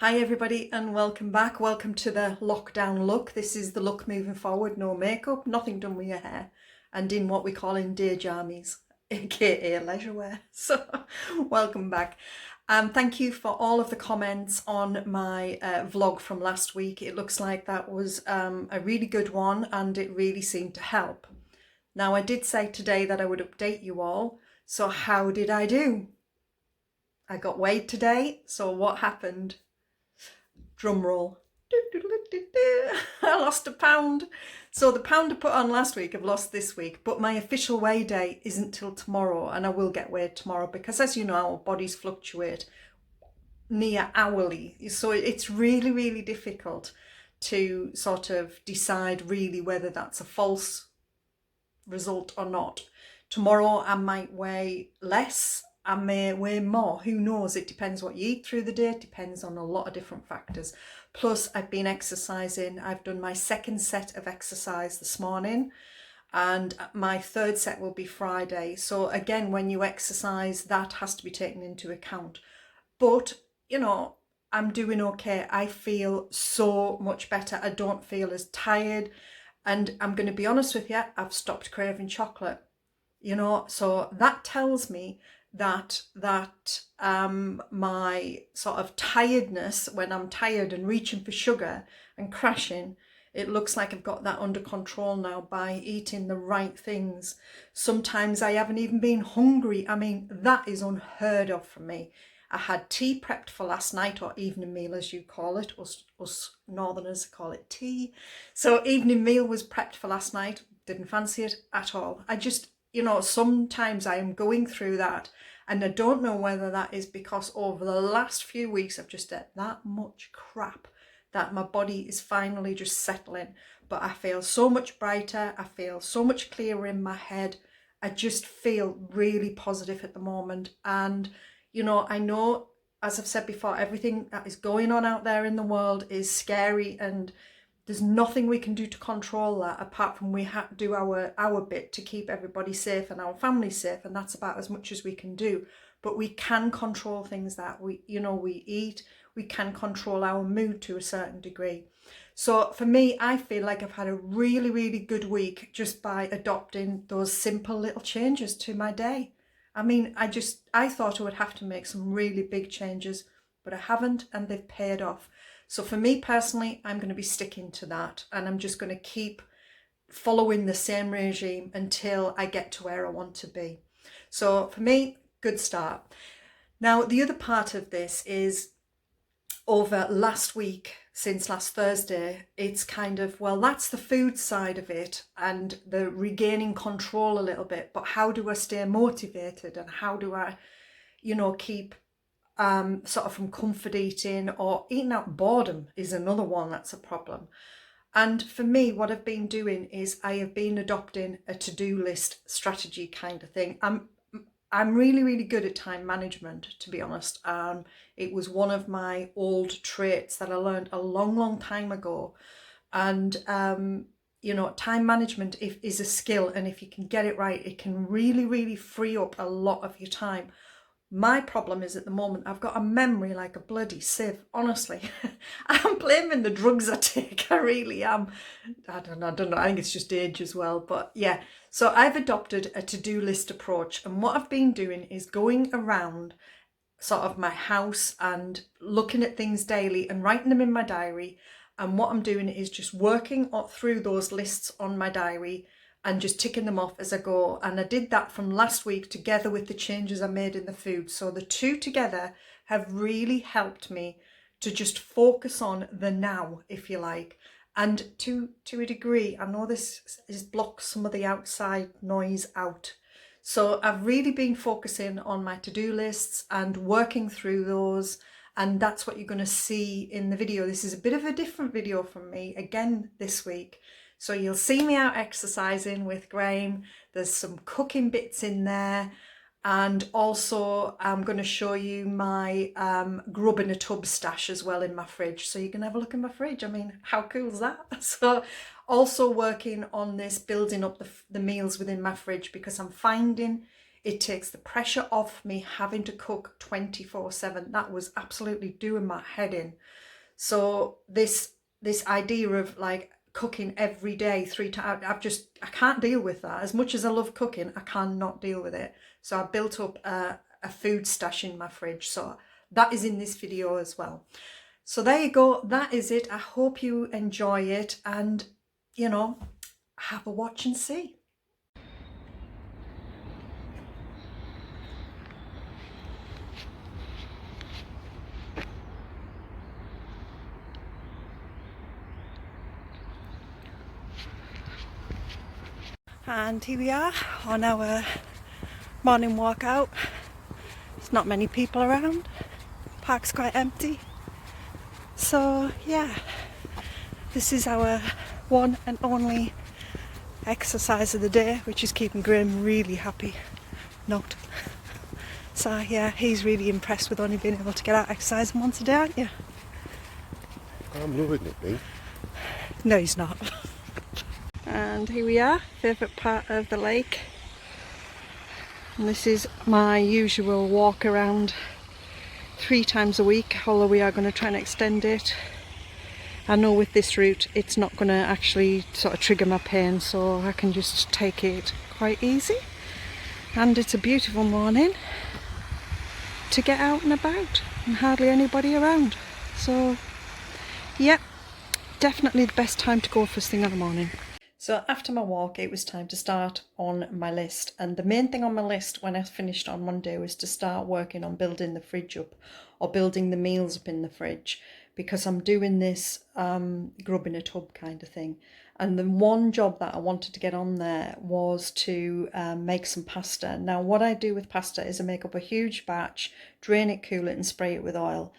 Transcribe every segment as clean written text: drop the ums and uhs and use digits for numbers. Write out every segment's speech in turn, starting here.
Hi everybody and welcome back. Welcome to the lockdown look. This is the look moving forward, no makeup, nothing done with your hair and in what we call in day jammies, aka leisure wear. So welcome back. Thank you for all of the comments on my vlog from last week. It looks like that was a really good one and it really seemed to help. Now I did say today that I would update you all. So how did I do? I got weighed today. So what happened? Drum roll. I lost a pound. So the pound I put on last week I've lost this week, but my official weigh day isn't till tomorrow, and I will get weighed tomorrow because, as you know, our bodies fluctuate near hourly. So it's really, really difficult to sort of decide really whether that's a false result or not. Tomorrow I might weigh less, I may weigh more, who knows? It depends what you eat through the day, it depends on a lot of different factors. Plus I've been exercising. I've done my second set of exercise this morning and my third set will be Friday. So again, when you exercise, that has to be taken into account. But you know, I'm doing okay. I feel so much better. I don't feel as tired. And I'm going to be honest with you, I've stopped craving chocolate, you know, so that tells me that my sort of tiredness, when I'm tired and reaching for sugar and crashing, it looks like I've got that under control now by eating the right things. Sometimes I haven't even been hungry. I mean, that is unheard of for me. I had tea prepped for last night, or evening meal as you call it. Us northerners call it tea. So evening meal was prepped for last night. Didn't fancy it at all. I just, you know, sometimes I am going through that, and I don't know whether that is because over the last few weeks I've just ate that much crap that my body is finally just settling. But I feel so much brighter. I feel so much clearer in my head. I just feel really positive at the moment. And you know, I know, as I've said before, everything that is going on out there in the world is scary, and there's nothing we can do to control that apart from we have to do our bit to keep everybody safe and our family safe, and that's about as much as we can do. But we can control things that we eat. We can control our mood to a certain degree. So for me, I feel like I've had a really, really good week just by adopting those simple little changes to my day. I mean, I thought I would have to make some really big changes, but I haven't, and they've paid off. So for me personally, I'm going to be sticking to that, and I'm just going to keep following the same regime until I get to where I want to be. So for me, good start. Now, the other part of this is over last week, since last Thursday, it's kind of, well, that's the food side of it and the regaining control a little bit, but how do I stay motivated, and how do I, you know, keep sort of from comfort eating, or eating out boredom is another one that's a problem. And for me, what I've been doing is I have been adopting a to-do list strategy kind of thing. I'm really, really good at time management, to be honest. It was one of my old traits that I learned a long, long time ago. And, you know, time management is a skill. And if you can get it right, it can really, really free up a lot of your time. My problem is at the moment, I've got a memory like a bloody sieve, honestly. I'm blaming the drugs I take, I really am. I don't know, I think it's just age as well, but yeah. So I've adopted a to-do list approach, and what I've been doing is going around sort of my house and looking at things daily and writing them in my diary. And what I'm doing is just working through those lists on my diary and just ticking them off as I go. And I did that from last week together with the changes I made in the food. So the two together have really helped me to just focus on the now, if you like. And to a degree, I know this is blocks some of the outside noise out. So I've really been focusing on my to-do lists and working through those. And that's what you're going to see in the video. This is a bit of a different video from me again this week. So you'll see me out exercising with Graham. There's some cooking bits in there. And also I'm going to show you my grub in a tub stash as well in my fridge. So you can have a look in my fridge. I mean, how cool is that? So also working on this, building up the meals within my fridge, because I'm finding It takes the pressure off me having to cook 24/7. That was absolutely doing my head in. So this idea of like cooking every day 3 times, I can't deal with that. As much as I love cooking, I cannot deal with it. So I built up a food stash in my fridge. So that is in this video as well. So there you go. That is it. I hope you enjoy it, and you know, have a watch and see. And here we are on our morning walk out. There's not many people around. Park's quite empty. So yeah, this is our one and only exercise of the day, which is keeping Graham really happy. Not. So yeah, he's really impressed with only being able to get out exercising once a day, aren't you? I'm loving it, mate. No, he's not. And here we are, favourite part of the lake. And this is my usual walk around 3 times a week, although we are going to try and extend it. I know with this route it's not going to actually sort of trigger my pain, so I can just take it quite easy. And it's a beautiful morning to get out and about, and hardly anybody around. So yeah, definitely the best time to go first thing in the morning. So after my walk, it was time to start on my list. And the main thing on my list when I finished on Monday was to start working on building the fridge up, or building the meals up in the fridge, because I'm doing this grub in a tub kind of thing. And the one job that I wanted to get on there was to make some pasta. Now what I do with pasta is I make up a huge batch, drain it, cool it and spray it with oil.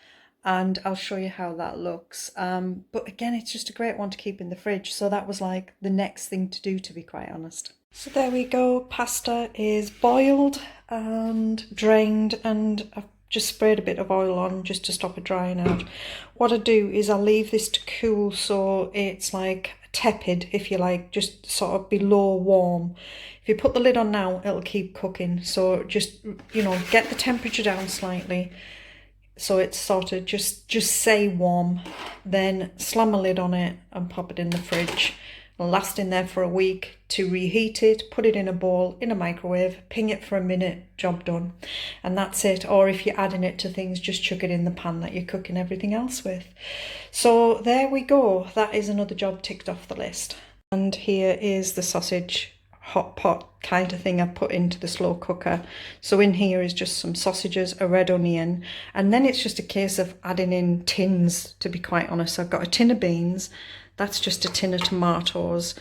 And I'll show you how that looks. But again, it's just a great one to keep in the fridge. So that was like the next thing to do, to be quite honest. So there we go. Pasta is boiled and drained, and I've just sprayed a bit of oil on just to stop it drying out. What I do is I'll leave this to cool, so it's like tepid, if you like, just sort of below warm. If you put the lid on now, it'll keep cooking. So just, you know, get the temperature down slightly, so it's sort of just say warm, then slam a lid on it and pop it in the fridge. It'll last in there for a week. To reheat it, put it in a bowl, in a microwave, ping it for a minute, job done. And that's it. Or if you're adding it to things, just chuck it in the pan that you're cooking everything else with. So there we go. That is another job ticked off the list. And here is the sausage hot pot kind of thing I put into the slow cooker. So in here is just some sausages, a red onion, and then it's just a case of adding in tins, to be quite honest. I've got a tin of beans, that's just a tin of tomatoes.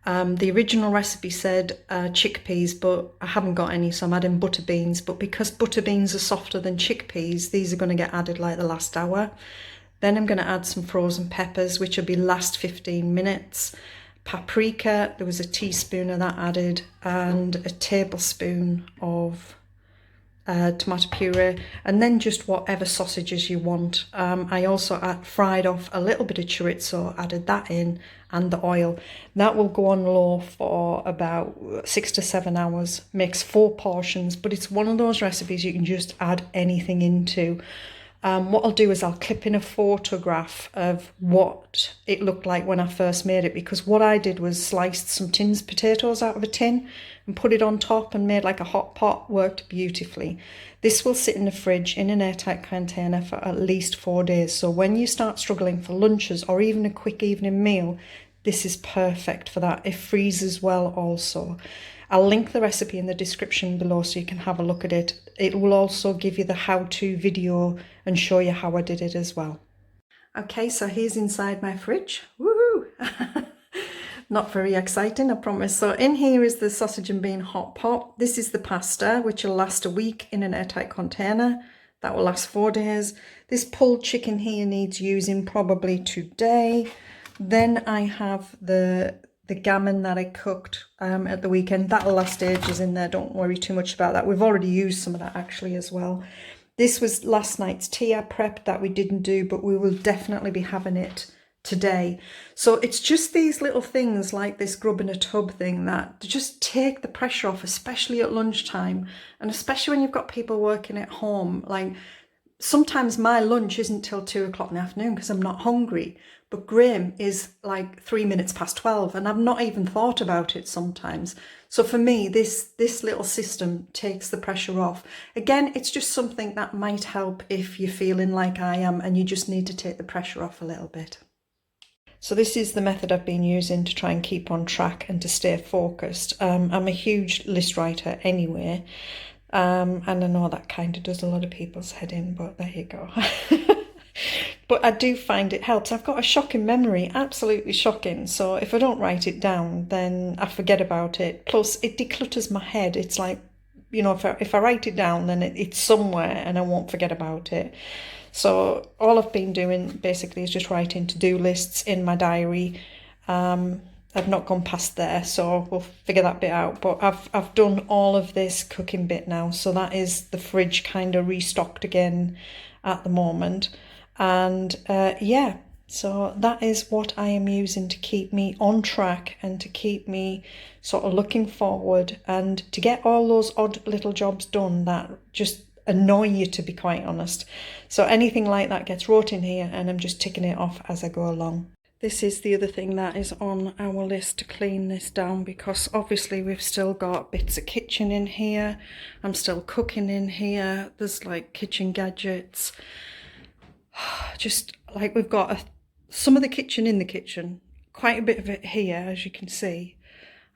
The original recipe said chickpeas, but I haven't got any, so I'm adding butter beans. But because butter beans are softer than chickpeas, these are going to get added like the last hour. Then I'm going to add some frozen peppers, which will be last 15 minutes. Paprika, there was a teaspoon of that added, and a tablespoon of tomato puree, and then just whatever sausages you want. I also fried off a little bit of chorizo, added that in, and the oil. That will go on low for about 6 to 7 hours. Makes 4 portions, but it's one of those recipes you can just add anything into. What I'll do is I'll clip in a photograph of what it looked like when I first made it, because what I did was sliced some tins potatoes out of a tin and put it on top and made like a hot pot. Worked beautifully. This will sit in the fridge in an airtight container for at least 4 days. So when you start struggling for lunches or even a quick evening meal, this is perfect for that. It freezes well also. I'll link the recipe in the description below so you can have a look at it. It will also give you the how-to video and show you how I did it as well. Okay, so here's inside my fridge. Woohoo! Not very exciting, I promise. So in here is the sausage and bean hot pot. This is the pasta, which will last a week in an airtight container. That will last 4 days. This pulled chicken here needs using probably today. Then I have the gammon that I cooked at the weekend. That'll last ages in there, don't worry too much about that. We've already used some of that actually as well. This was last night's tea I prepped that we didn't do, but we will definitely be having it today. So it's just these little things like this grub in a tub thing that just take the pressure off, especially at lunchtime, and especially when you've got people working at home. Like sometimes my lunch isn't till 2 o'clock in the afternoon because I'm not hungry, but Graham is like 3 minutes past 12 and I've not even thought about it sometimes. So for me, this little system takes the pressure off. Again, it's just something that might help if you're feeling like I am and you just need to take the pressure off a little bit. So this is the method I've been using to try and keep on track and to stay focused. I'm a huge list writer anyway, and I know that kind of does a lot of people's head in, but there you go. But I do find it helps. I've got a shocking memory, absolutely shocking. So if I don't write it down, then I forget about it. Plus, it declutters my head. It's like, you know, if I write it down, then it's somewhere and I won't forget about it. So all I've been doing basically is just writing to-do lists in my diary. I've not gone past there, so we'll figure that bit out. But I've done all of this cooking bit now, so that is the fridge kind of restocked again at the moment. And yeah, so that is what I am using to keep me on track and to keep me sort of looking forward and to get all those odd little jobs done that just annoy you, to be quite honest. So anything like that gets wrote in here and I'm just ticking it off as I go along. This is the other thing that is on our list, to clean this down, because obviously we've still got bits of kitchen in here. I'm still cooking in here. There's like kitchen gadgets. Just like we've got some of the kitchen in the kitchen, quite a bit of it here, as you can see,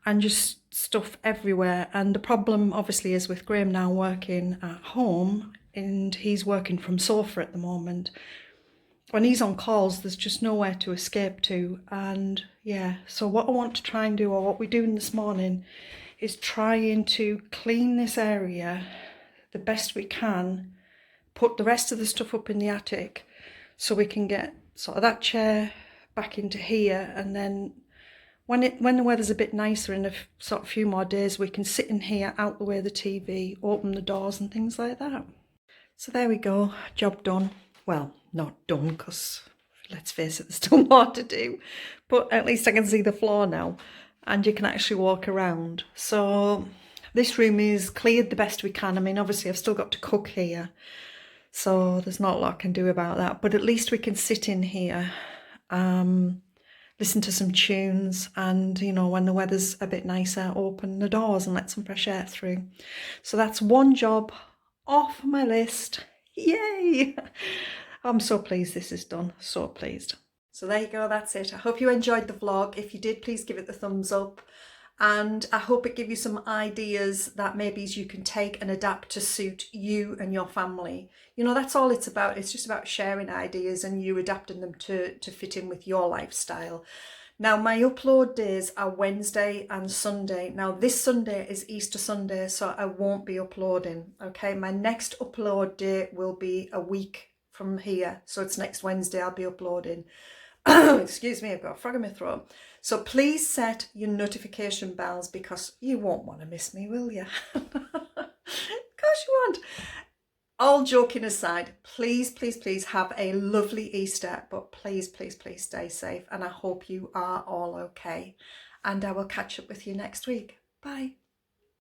and just stuff everywhere. And the problem obviously is with Graham now working at home, and he's working from sofa at the moment. When he's on calls, there's just nowhere to escape to. And yeah, so what I want to try and do, or what we're doing this morning, is trying to clean this area the best we can, put the rest of the stuff up in the attic so we can get sort of that chair back into here, and then when the weather's a bit nicer in a sort of few more days, we can sit in here out the way of the TV, open the doors and things like that. So there we go, job done. Well, not done, because let's face it, there's still more to do, but at least I can see the floor now and you can actually walk around. So this room is cleared the best we can. I mean, obviously I've still got to cook here, so there's not a lot I can do about that, but at least we can sit in here, listen to some tunes, and, you know, when the weather's a bit nicer, open the doors and let some fresh air through. So that's one job off my list. Yay! I'm so pleased this is done, so pleased. So there you go, that's it. I hope you enjoyed the vlog. If you did, please give it the thumbs up. And I hope it gave you some ideas that maybe you can take and adapt to suit you and your family. You know, that's all it's about. It's just about sharing ideas and you adapting them to fit in with your lifestyle. Now, my upload days are Wednesday and Sunday. Now, this Sunday is Easter Sunday, so I won't be uploading, okay? My next upload date will be a week from here. So it's next Wednesday I'll be uploading. Excuse me, I've got a frog in my throat. So please set your notification bells, because you won't want to miss me, will you? Of course you won't. All joking aside, please, please, please have a lovely Easter, but please, please, please stay safe, and I hope you are all okay. And I will catch up with you next week. Bye.